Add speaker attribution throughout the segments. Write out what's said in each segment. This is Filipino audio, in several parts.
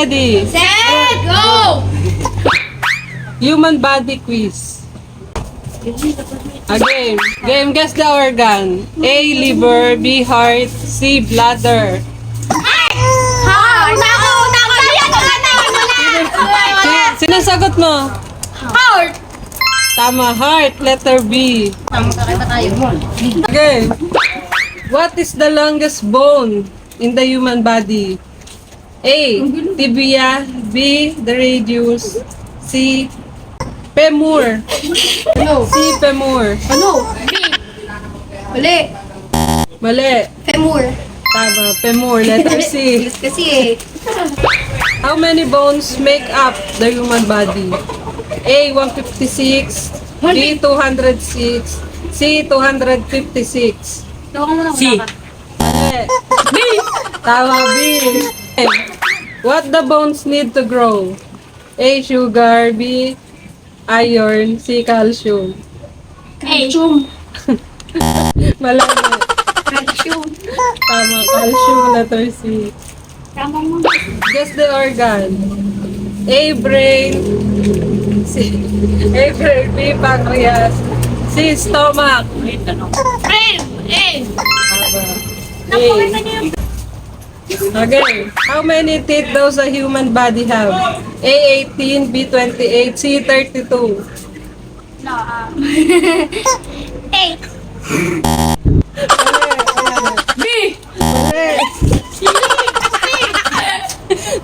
Speaker 1: ready?
Speaker 2: Set, go!
Speaker 1: Human body quiz. A game. Game, guess the organ. A, liver. B, heart. C, bladder.
Speaker 2: Heart! Nako!
Speaker 1: Sinasagot mo?
Speaker 2: Heart!
Speaker 1: Tama, heart. Letter B.
Speaker 2: Magkakita tayo.
Speaker 1: Okay. What is the longest bone in the human body? A, tibia. B, the radius. C, femur.
Speaker 2: Ano?
Speaker 1: C, femur.
Speaker 2: Ano? B. Mali.
Speaker 1: Mali.
Speaker 2: Femur.
Speaker 1: Tama, femur. Letter C.
Speaker 2: English kasi eh.
Speaker 1: How many bones make up the human body? A, 156. B, 206. C, 256.
Speaker 2: C.
Speaker 1: Mali. B. Tama, B. What the bones need to grow? A, sugar. B, iron. C, calcium.
Speaker 2: Calcium.
Speaker 1: Malaki.
Speaker 2: Calcium.
Speaker 1: Tama, calcium. Letter C.
Speaker 2: Tama mo.
Speaker 1: Guess the organ. A, brain. C, A, brain. B, pancreas. C, stomach.
Speaker 2: Brain! Eh!
Speaker 1: Tama.
Speaker 2: Napakita
Speaker 1: A.
Speaker 2: niyo yung...
Speaker 1: Okay. How many teeth does a human body have? A, 18. B, 28. C, 32.
Speaker 2: No, eh! B!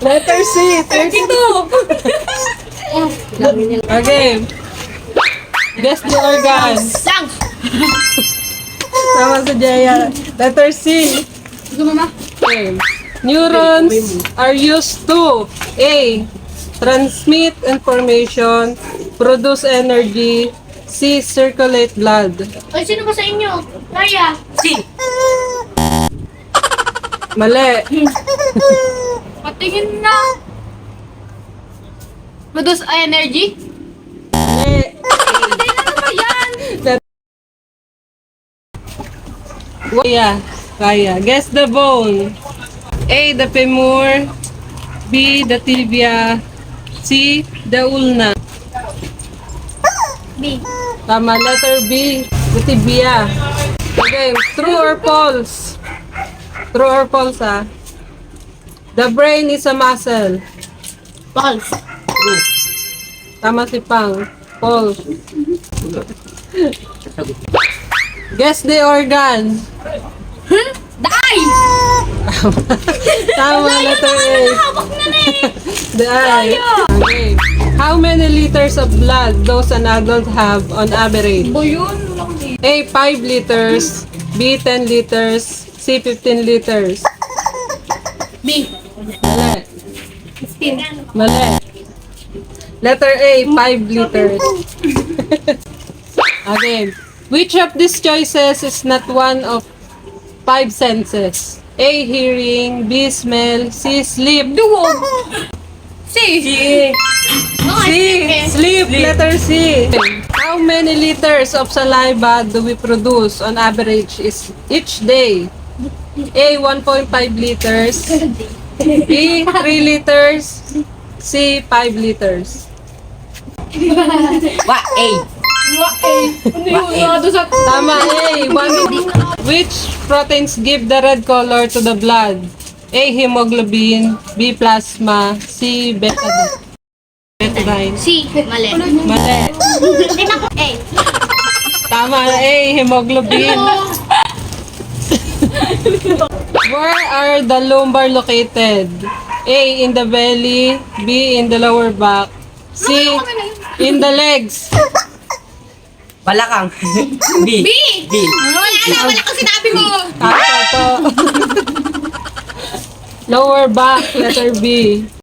Speaker 1: Letter C, 32. Okay. Guess the organ.
Speaker 2: Lungs!
Speaker 1: Tama sa Jaya. Letter C.
Speaker 2: Gusto mo ma?
Speaker 1: Okay. Neurons are used to A, transmit information, produce energy, C, circulate blood.
Speaker 2: Ay, sino ba sa inyo? Raya! C!
Speaker 1: Mali.
Speaker 2: Patingin na! Produce energy?
Speaker 1: Mali.
Speaker 2: Hindi na ba yan?
Speaker 1: Kaya. Kaya. Guess the bone. A, the femur. B, the tibia. C, the ulna.
Speaker 2: B.
Speaker 1: Tama, letter B, the tibia. Okay, true or false? True or false, ah? The brain is a muscle.
Speaker 2: False.
Speaker 1: True. Tama si Pang. False. Guess the organ.
Speaker 2: The eye!
Speaker 1: Tama, letter A.
Speaker 2: Hawak na na eh!
Speaker 1: The eye. Okay. How many liters of blood does an adult have on average?
Speaker 2: O yun, wala ko dito.
Speaker 1: A, 5 liters. B, 10 liters. C, 15 liters.
Speaker 2: B.
Speaker 1: Mali.
Speaker 2: 15.
Speaker 1: Mali. Letter A, 5 liters. Again, which of these choices is not one of 5 senses? A, hearing. B, smell. C, sleep.
Speaker 2: Duwog! C.
Speaker 1: C, sleep. Letter C. How many liters of saliva do we produce on average is each day? A, 1.5 liters. B, 3 liters. C, 5 liters.
Speaker 3: Wa, A.
Speaker 2: Ano yun? Doon sa...
Speaker 1: Tama, A. Which proteins give the red color to the blood? A, hemoglobin. B, plasma. C, betadine.
Speaker 2: C. Mali.
Speaker 1: Mali.
Speaker 2: A.
Speaker 1: Tama, A, hemoglobin. Where are the lumbar located? A, in the belly. B, in the lower back. C, in the legs.
Speaker 3: Balakang. B.
Speaker 2: B!
Speaker 3: B.
Speaker 2: Wala na, wala kang sinabi mo!
Speaker 1: Tama to. Lower back, letter B.